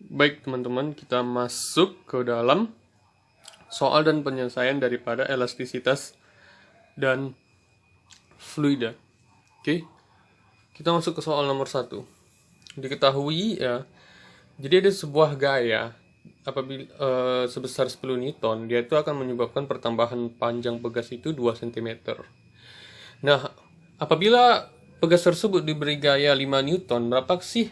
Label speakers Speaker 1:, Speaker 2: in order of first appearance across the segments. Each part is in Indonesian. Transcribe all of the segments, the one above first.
Speaker 1: Baik teman-teman, kita masuk ke dalam soal dan penyelesaian daripada elastisitas dan fluida. Oke, kita masuk ke soal nomor 1. Diketahui ya, jadi ada sebuah gaya apabila sebesar 10 Newton, dia itu akan menyebabkan pertambahan panjang pegas itu 2 cm. Nah, apabila pegas tersebut diberi gaya 5 Newton, berapa sih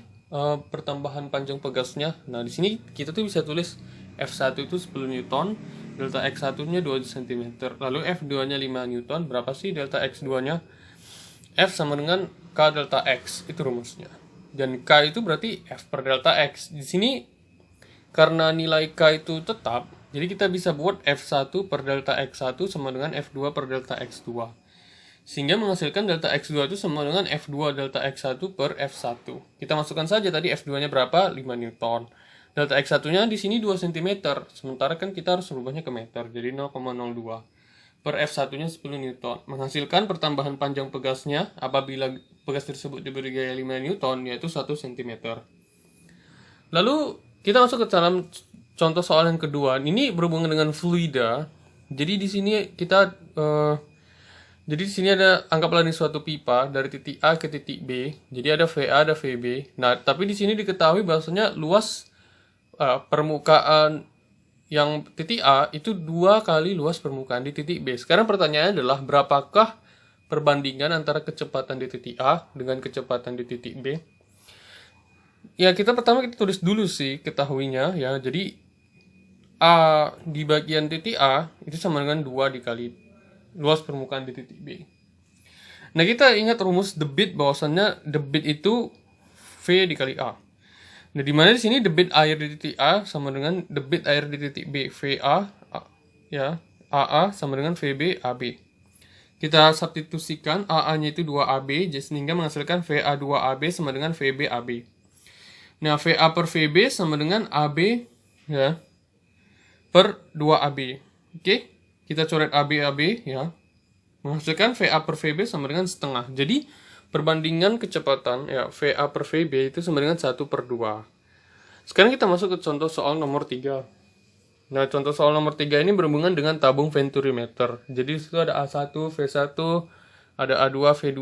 Speaker 1: pertambahan panjang pegasnya? Nah, di sini kita tuh bisa tulis F1 itu 10 Newton, delta X1-nya 2 cm. Lalu F2-nya 5 Newton, berapa sih delta X2-nya? F sama dengan K delta X, itu rumusnya. Dan K itu berarti F per delta X. Di sini karena nilai K itu tetap, jadi kita bisa buat F1 per delta X1 sama dengan F2 per delta X2. Sehingga menghasilkan delta X2 itu sama dengan F2 delta X1 per F1. Kita masukkan saja tadi F2-nya berapa? 5 Newton. Delta X1-nya di sini 2 cm. Sementara kan kita harus merubahnya ke meter. Jadi 0,02. Per F1-nya 10 Newton. Menghasilkan pertambahan panjang pegasnya apabila pegas tersebut diberi gaya 5 Newton, yaitu 1 cm. Lalu kita masuk ke dalam contoh soal yang kedua. Ini berhubungan dengan fluida. Jadi di sini kita Jadi di sini ada, anggaplah ini suatu pipa dari titik A ke titik B. Jadi ada VA, ada VB. Nah, tapi di sini diketahui bahwasanya luas permukaan yang titik A itu 2 kali luas permukaan di titik B. Sekarang pertanyaannya adalah berapakah perbandingan antara kecepatan di titik A dengan kecepatan di titik B? Ya, pertama kita tulis dulu sih ketahuinya ya. Jadi A di bagian titik A itu sama dengan 2 dikali luas permukaan di titik B. Nah, kita ingat rumus debit, bahwasannya debit itu V dikali A. Nah, di mana di sini debit air di titik A sama dengan debit air di titik B. VA ya, AA sama dengan VB AB. Kita substitusikan, AA-nya itu 2AB, sehingga menghasilkan VA 2AB sama dengan VB AB. Nah, VA per VB sama dengan AB ya per 2AB. Oke? Kita coret AB ya. Menghasilkan VA per VB sama dengan setengah. Jadi perbandingan kecepatan ya VA per VB itu sama dengan 1 per 2. Sekarang kita masuk ke contoh soal nomor 3. Nah, contoh soal nomor 3 ini berhubungan dengan tabung venturimeter. Jadi di situ ada A1, V1, ada A2, V2.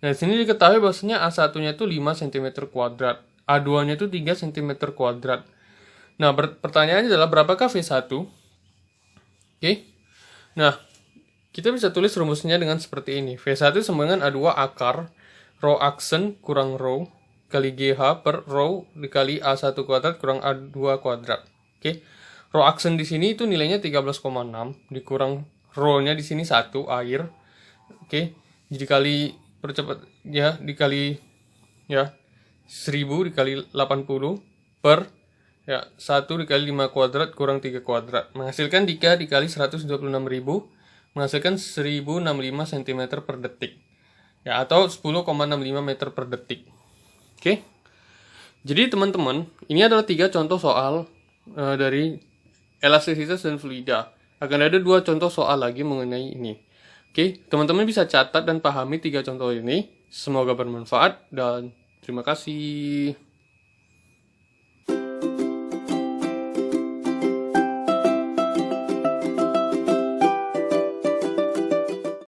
Speaker 1: Nah, di sini diketahui bahwasanya A1-nya itu 5 cm kuadrat, A2-nya itu 3 cm kuadrat. Nah, pertanyaannya adalah berapakah V1? Oke. Nah, kita bisa tulis rumusnya dengan seperti ini. V1 sama dengan A2 akar rho aksen kurang rho kali GH per rho dikali A1 kuadrat kurang A2 kuadrat. Oke. Rho aksen di sini itu nilainya 13,6 dikurang rho-nya di sini 1 air. Oke. Jadi kali percepat ya dikali ya 1000 dikali 80 per ya 1 dikali 5 kuadrat kurang 3 kuadrat. Menghasilkan 3 dikali 126.000. Menghasilkan 1065 cm per detik. Ya, atau 10,65 meter per detik. Oke. Jadi teman-teman, ini adalah 3 contoh soal dari elastisitas dan fluida. Akan ada 2 contoh soal lagi mengenai ini. Oke, teman-teman bisa catat dan pahami 3 contoh ini. Semoga bermanfaat dan terima kasih.